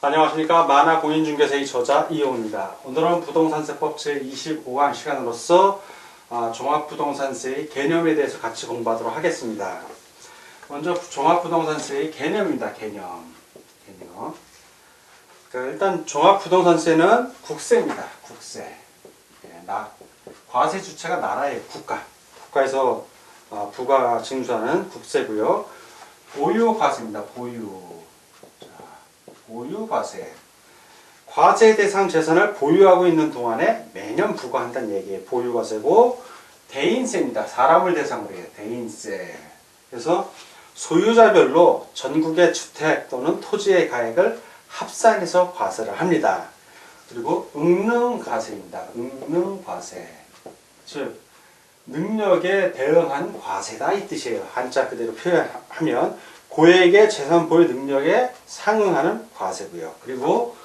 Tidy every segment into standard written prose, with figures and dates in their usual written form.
안녕하십니까. 만화공인중개사의 저자 이용입니다. 오늘은 부동산세법 제25강 시간으로서 종합부동산세의 개념에 대해서 같이 공부하도록 하겠습니다. 먼저 종합부동산세의 개념입니다. 개념. 일단 종합부동산세는 국세입니다. 국세. 과세 주체가 나라예요. 국가에서 부가 징수하는 국세고요. 보유과세입니다. 보유과세. 과세 대상 재산을 보유하고 있는 동안에 매년 부과한다는 얘기예요. 보유과세고, 대인세입니다. 사람을 대상으로 해요. 대인세. 그래서 소유자별로 전국의 주택 또는 토지의 가액을 합산해서 과세를 합니다. 그리고 응능과세입니다. 응능과세. 즉 능력에 대응한 과세다 이 뜻이에요. 한자 그대로 표현하면 고액의 재산 보유 능력에 상응하는 과세고요. 그리고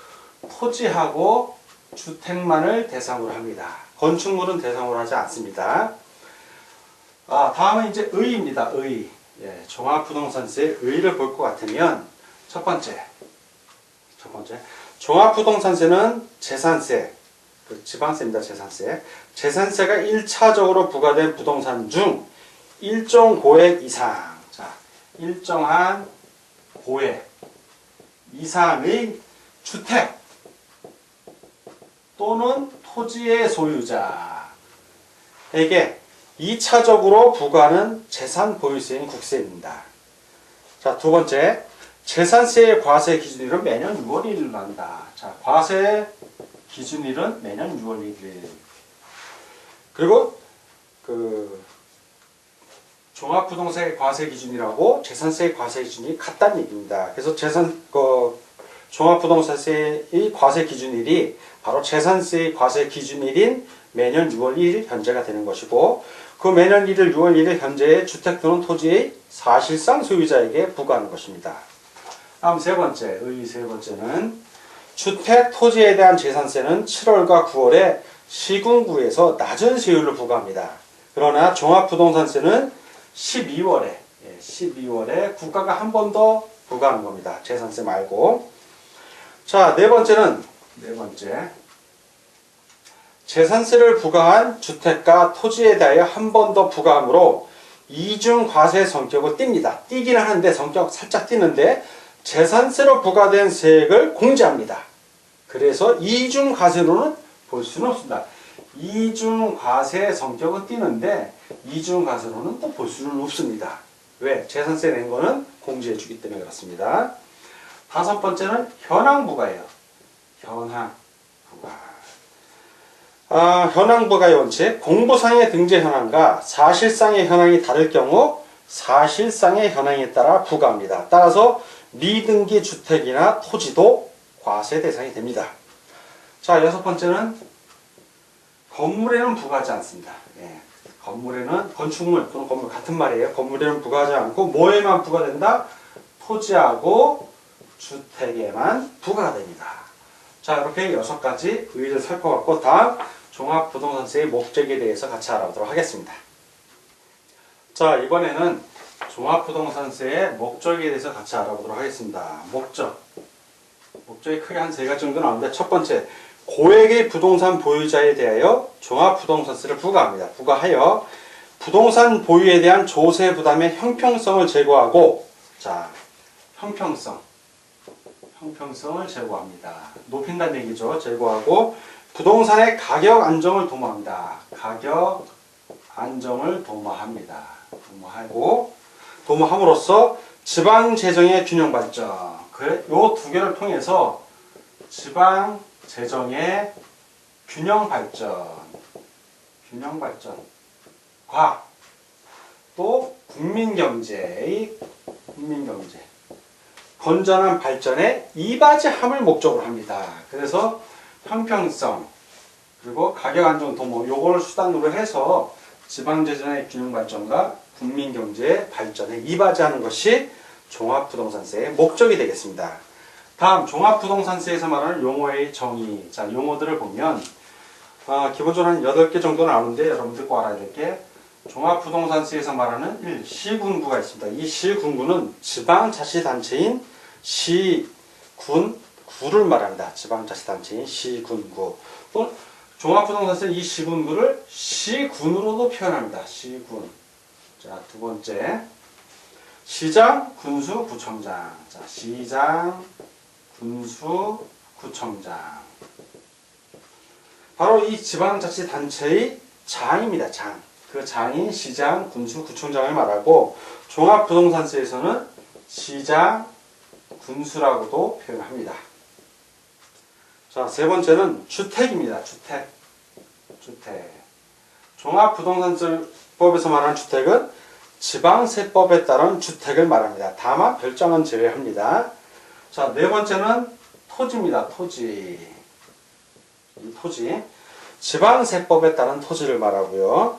토지하고 주택만을 대상으로 합니다. 건축물은 대상으로 하지 않습니다. 다음은 이제 의입니다. 의. 종합부동산세의 의를 볼 것 같으면 첫 번째 종합부동산세는 재산세, 지방세입니다. 재산세가 1차적으로 부과된 부동산 중 일정 고액 이상, 일정한 고액 이상의 주택 또는 토지의 소유자에게 2차적으로 부과하는 재산 보유세인 국세입니다. 자, 두 번째, 재산세의 과세 기준일은 매년 6월 1일로 한다. 자, 과세 기준일은 매년 6월 1일. 그리고 종합부동산의 과세 기준이라고 재산세의 과세 기준이 같다는 얘기입니다. 그래서 종합부동산세의 과세 기준일이 바로 재산세의 과세 기준일인 매년 6월 1일 현재가 되는 것이고, 그 매년 1일 6월 1일 현재의 주택 또는 토지의 사실상 소유자에게 부과하는 것입니다. 다음 세 번째는 주택 토지에 대한 재산세는 7월과 9월에 시군구에서 낮은 세율로 부과합니다. 그러나 종합부동산세는 12월에 국가가 한 번 더 부과하는 겁니다. 재산세 말고. 자, 네 번째. 재산세를 부과한 주택과 토지에 대하여 한 번 더 부과하므로 이중 과세 성격을 띱니다. 띄기는 하는데 성격 살짝 띄는데 재산세로 부과된 세액을 공제합니다. 그래서 이중 과세로는 볼 수는 없습니다. 이중 과세 성격은 띄는데 이중 과세로는 또 볼 수는 없습니다. 왜? 재산세 낸 거는 공제해 주기 때문에 그렇습니다. 다섯 번째는 현황부과예요. 현황부과의 원칙. 공부상의 등재 현황과 사실상의 현황이 다를 경우 사실상의 현황에 따라 부과합니다. 따라서 미등기 주택이나 토지도 과세 대상이 됩니다. 자, 여섯 번째는 건물에는 부과하지 않습니다. 건축물 또는 건물 같은 말이에요. 건물에는 부과하지 않고 뭐에만 부과된다? 토지하고 주택에만 부과됩니다. 자, 이렇게 6가지 의의를 살펴봤고, 다음 종합부동산세의 목적에 대해서 같이 알아보도록 하겠습니다. 자, 이번에는 종합부동산세의 목적에 대해서 같이 알아보도록 하겠습니다. 목적이 크게 한 3가지 정도 나오는데, 첫 번째, 고액의 부동산 보유자에 대하여 종합부동산세를 부과하여 부동산 보유에 대한 조세 부담의 형평성을 제고하고, 자, 형평성을 제고합니다. 높인다는 얘기죠. 제고하고 부동산의 가격 안정을 도모합니다. 가격 안정을 도모함으로써 지방 재정의 균형 발전. 요 두 개를 통해서 지방 재정의 균형 발전과 또 국민 경제 건전한 발전에 이바지함을 목적으로 합니다. 그래서 형평성 그리고 가격 안정 도모 요걸 수단으로 해서 지방 재정의 균형 발전과 국민 경제의 발전에 이바지하는 것이 종합부동산세의 목적이 되겠습니다. 다음 종합부동산세에서 말하는 용어의 정의. 자, 용어들을 보면 기본적으로 한 8개 정도 나오는데 여러분들 꼭 알아야 될 게 종합부동산세에서 말하는 1. 시군구가 있습니다. 이 시군구는 지방자치단체인 시군구를 말합니다. 지방자치단체인 시군구. 또 종합부동산세 이 시군구를 시군으로도 표현합니다. 시군. 자, 두 번째. 시장, 군수, 구청장. 자, 시장, 군수, 구청장. 바로 이 지방자치단체의 장입니다. 장. 그 장인 시장, 군수, 구청장을 말하고 종합부동산세에서는 시장, 군수라고도 표현합니다. 자, 세 번째는 주택입니다. 주택. 종합부동산세법에서 말하는 주택은 지방세법에 따른 주택을 말합니다. 다만 별장은 제외합니다. 자, 네 번째는 토지입니다. 토지. 이 토지. 지방세법에 따른 토지를 말하고요.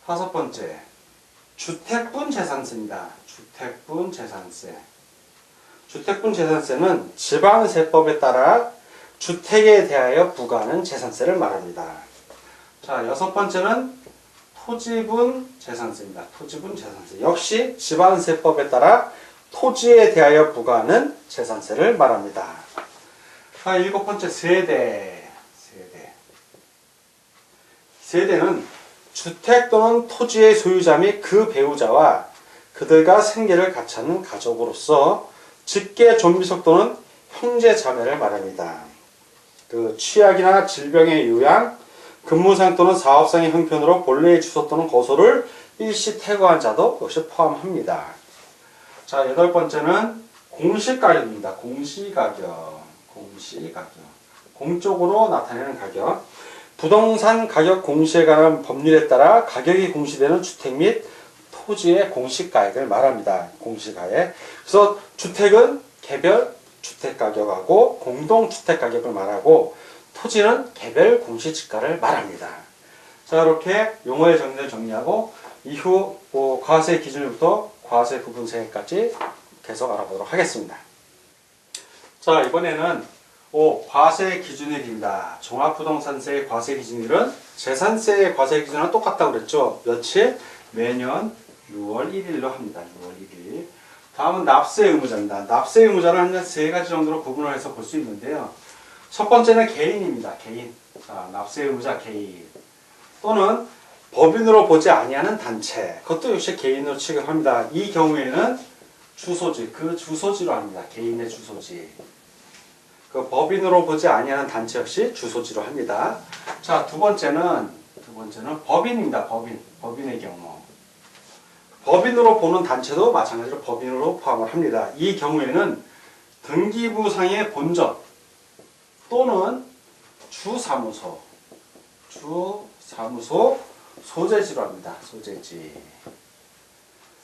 다섯 번째, 주택분 재산세입니다. 주택분 재산세. 주택분 재산세는 지방세법에 따라 주택에 대하여 부과하는 재산세를 말합니다. 자, 여섯 번째는 토지분 재산세입니다. 토지분 재산세. 역시 지방세법에 따라 토지에 대하여 부과하는 재산세를 말합니다. 자, 일곱 번째, 세대. 세대는 주택 또는 토지의 소유자 및 그 배우자와 그들과 생계를 같이 하는 가족으로서 직계 존비속 또는 형제 자매를 말합니다. 그 취약이나 질병의 요양, 근무상 또는 사업상의 형편으로 본래의 주소 또는 거소를 일시 퇴거한 자도 역시 포함합니다. 자, 여덟 번째는 공시가격입니다. 공시가격. 공적으로 나타내는 가격. 부동산 가격 공시에 관한 법률에 따라 가격이 공시되는 주택 및 토지의 공시가액을 말합니다. 공시가액. 그래서 주택은 개별 주택가격하고 공동주택가격을 말하고 토지는 개별 공시지가를 말합니다. 자, 이렇게 용어의 정의를 정리하고 이후 과세 기준부터 과세 구분세까지 계속 알아보도록 하겠습니다. 자, 이번에는 과세 기준일입니다. 종합부동산세의 과세 기준일은 재산세의 과세 기준이랑 똑같다고 그랬죠. 며칠? 매년 6월 1일로 합니다. 6월 1일. 다음은 납세 의무자입니다. 납세 의무자를 한 세 가지 정도로 구분을 해서 볼 수 있는데요. 첫 번째는 개인입니다. 개인. 자, 납세 의무자 개인. 또는 법인으로 보지 아니하는 단체. 그것도 역시 개인으로 취급합니다. 이 경우에는 주소지, 그 주소지로 합니다. 개인의 주소지. 그 법인으로 보지 아니하는 단체 역시 주소지로 합니다. 자, 두 번째는 법인입니다. 법인의 경우. 법인으로 보는 단체도 마찬가지로 법인으로 포함을 합니다. 이 경우에는 등기부상의 본점 또는 주사무소 소재지로 합니다. 소재지.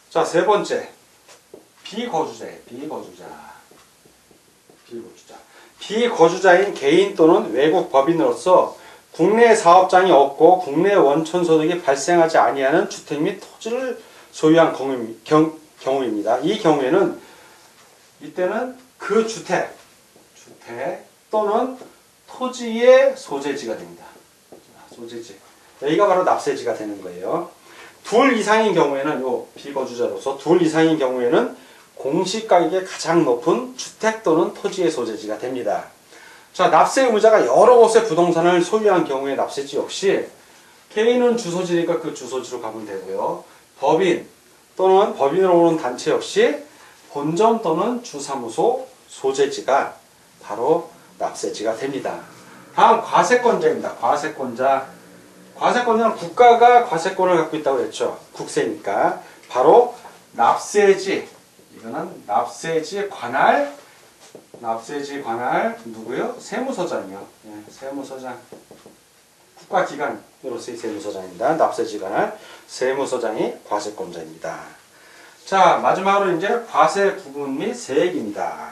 자, 세 번째. 비거주자인 개인 또는 외국 법인으로서 국내 사업장이 없고 국내 원천 소득이 발생하지 아니하는 주택 및 토지를 소유한 경우입니다. 이 경우에는 이때는 그 주택 또는 토지의 소재지가 됩니다. 소재지. 여기가 바로 납세지가 되는 거예요. 둘 이상인 경우에는 비거주자로서 둘 이상인 경우에는 공시가격이 가장 높은 주택 또는 토지의 소재지가 됩니다. 자, 납세 의무자가 여러 곳의 부동산을 소유한 경우에 납세지 역시 개인은 주소지니까 그 주소지로 가면 되고요. 법인 또는 법인으로 오는 단체 역시 본점 또는 주사무소 소재지가 바로 납세지가 됩니다. 다음 과세권자입니다. 과세권자는 국가가 과세권을 갖고 있다고 했죠. 국세니까. 바로 납세지. 이거는 납세지 관할 누구요? 세무서장이요. 세무서장. 국가기관으로서의 세무서장입니다. 납세지 관할 세무서장이 과세권자입니다. 자, 마지막으로 이제 과세 구분 및 세액입니다.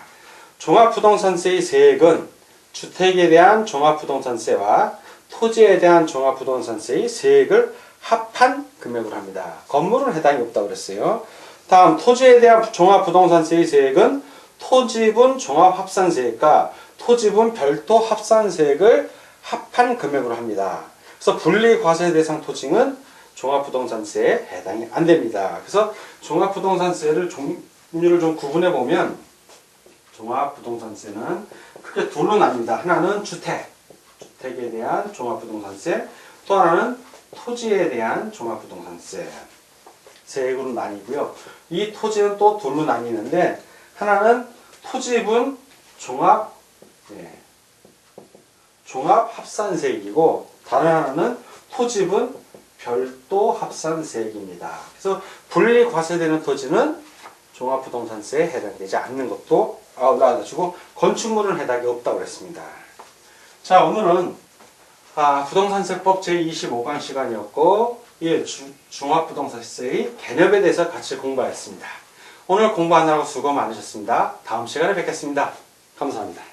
종합부동산세의 세액은 주택에 대한 종합부동산세와 토지에 대한 종합부동산세의 세액을 합한 금액으로 합니다. 건물은 해당이 없다고 그랬어요. 다음 토지에 대한 종합부동산세의 세액은 토지분 종합합산세액과 토지분 별도 합산세액을 합한 금액으로 합니다. 그래서 분리과세 대상 토지는 종합부동산세에 해당이 안 됩니다. 그래서 종합부동산세를 종류를 좀 구분해 보면 종합부동산세는 크게 둘로 나뉩니다. 하나는 주택에 대한 종합부동산세, 또 하나는 토지에 대한 종합부동산세. 세 그룹 나뉘고요. 이 토지는 또 둘로 나뉘는데 하나는 토지분 종합합산세액이고 다른 하나는 토지분 별도 합산세액입니다. 그래서 분리 과세되는 토지는 종합부동산세에 해당되지 않는 것도 나와가지고 건축물은 해당이 없다고 그랬습니다. 자, 오늘은 부동산세법 제25강 시간이었고 종합부동산세의 개념에 대해서 같이 공부하였습니다. 오늘 공부하느라고 수고 많으셨습니다. 다음 시간에 뵙겠습니다. 감사합니다.